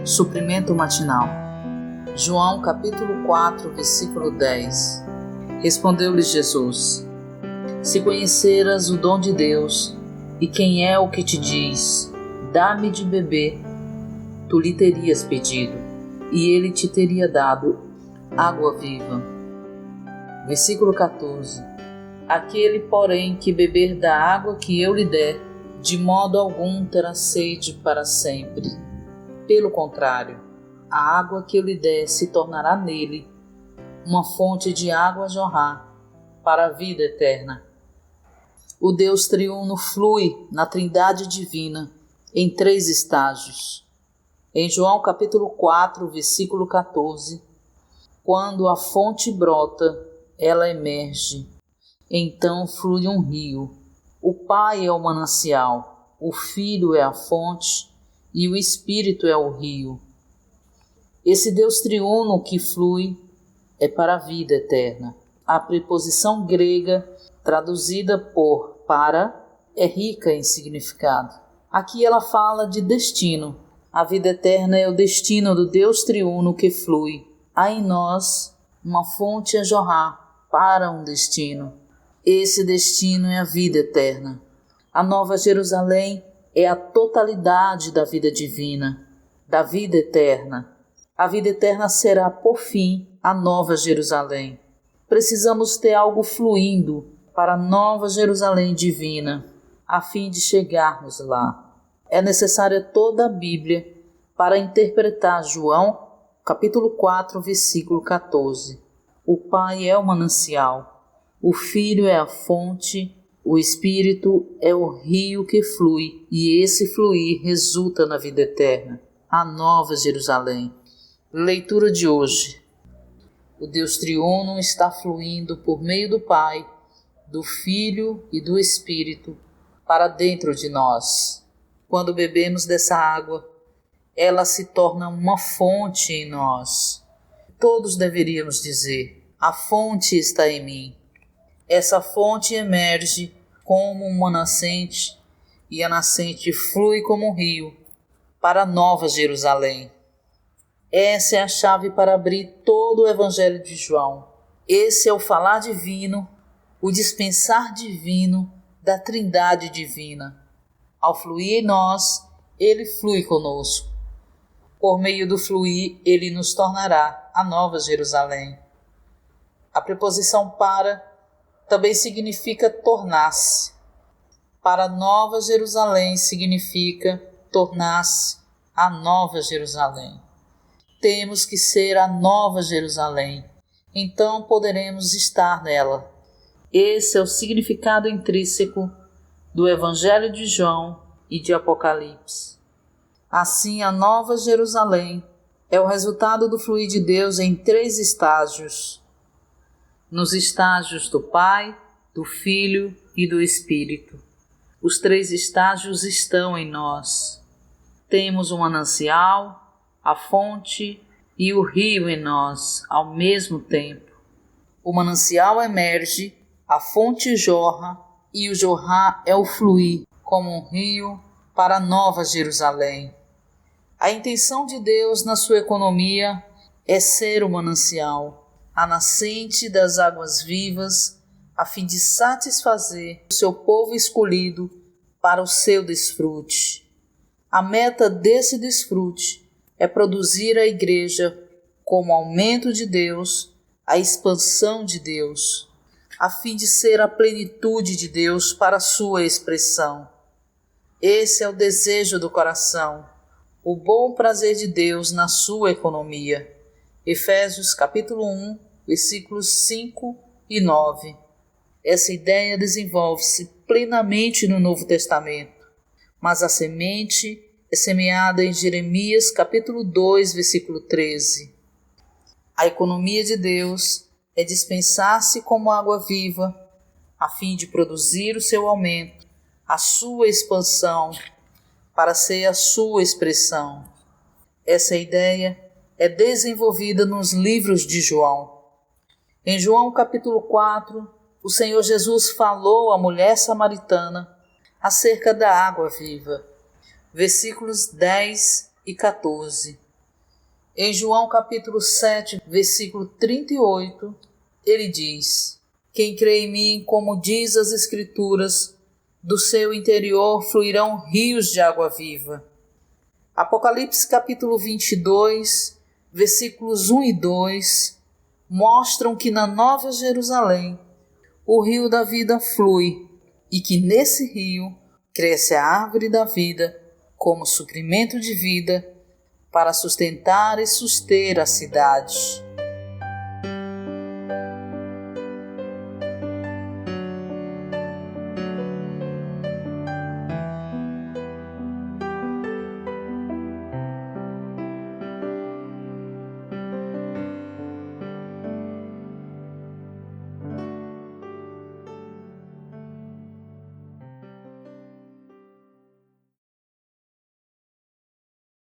Suprimento matinal. João capítulo 4, versículo 10. Respondeu-lhe Jesus: Se conheceras o dom de Deus, e quem é o que te diz, dá-me de beber, tu lhe terias pedido, e ele te teria dado água viva. Versículo 14. Aquele, porém, que beber da água que eu lhe der, de modo algum terá sede para sempre. Pelo contrário, a água que eu lhe der se tornará nele uma fonte de água a jorrar para a vida eterna. O Deus triuno flui na Trindade divina em 3 estágios. Em João capítulo 4, versículo 14, quando a fonte brota, ela emerge, então flui um rio. O Pai é o manancial, o Filho é a fonte e o Espírito é o rio. Esse Deus triuno que flui é para a vida eterna. A preposição grega, traduzida por para, é rica em significado. Aqui ela fala de destino. A vida eterna é o destino do Deus triuno que flui. Há em nós uma fonte a jorrar para um destino. Esse destino é a vida eterna. A Nova Jerusalém é a totalidade da vida divina, da vida eterna. A vida eterna será, por fim, a Nova Jerusalém. Precisamos ter algo fluindo para a Nova Jerusalém divina, a fim de chegarmos lá. É necessária toda a Bíblia para interpretar João, capítulo 4, versículo 14. O Pai é o manancial, o Filho é a fonte, o Espírito é o rio que flui, e esse fluir resulta na vida eterna, a Nova Jerusalém. Leitura de hoje. O Deus triuno está fluindo por meio do Pai, do Filho e do Espírito para dentro de nós. Quando bebemos dessa água, ela se torna uma fonte em nós. Todos deveríamos dizer: a fonte está em mim. Essa fonte emerge como uma nascente, e a nascente flui como um rio para a Nova Jerusalém. Essa é a chave para abrir todo o Evangelho de João. Esse é o falar divino, o dispensar divino da Trindade divina. Ao fluir em nós, ele flui conosco. Por meio do fluir, ele nos tornará a Nova Jerusalém. A preposição para também significa tornar-se. Para Nova Jerusalém significa tornar-se a Nova Jerusalém. Temos que ser a Nova Jerusalém, então poderemos estar nela. Esse é o significado intrínseco do Evangelho de João e de Apocalipse. Assim, a Nova Jerusalém é o resultado do fluir de Deus em 3 estágios. Nos estágios do Pai, do Filho e do Espírito. Os 3 estágios estão em nós. Temos o manancial, a fonte e o rio em nós ao mesmo tempo. O manancial emerge, a fonte jorra e o jorrar é o fluir como um rio para a Nova Jerusalém. A intenção de Deus na sua economia é ser o manancial, a nascente das águas vivas, a fim de satisfazer o seu povo escolhido para o seu desfrute. A meta desse desfrute é produzir a igreja como aumento de Deus, a expansão de Deus, a fim de ser a plenitude de Deus para a sua expressão. Esse é o desejo do coração, o bom prazer de Deus na sua economia. Efésios capítulo 1, versículos 5 e 9. Essa ideia desenvolve-se plenamente no Novo Testamento, mas a semente é semeada em Jeremias capítulo 2, versículo 13. A economia de Deus é dispensar-se como água viva, a fim de produzir o seu aumento, a sua expansão, para ser a sua expressão. Essa ideia é desenvolvida nos livros de João. Em João capítulo 4, o Senhor Jesus falou à mulher samaritana acerca da água viva. Versículos 10 e 14. Em João capítulo 7, versículo 38, ele diz: quem crê em mim, como diz as Escrituras, do seu interior fluirão rios de água viva. Apocalipse capítulo 22, versículos 1 e 2, mostram que na Nova Jerusalém o rio da vida flui e que nesse rio cresce a árvore da vida como suprimento de vida para sustentar e suster a cidade.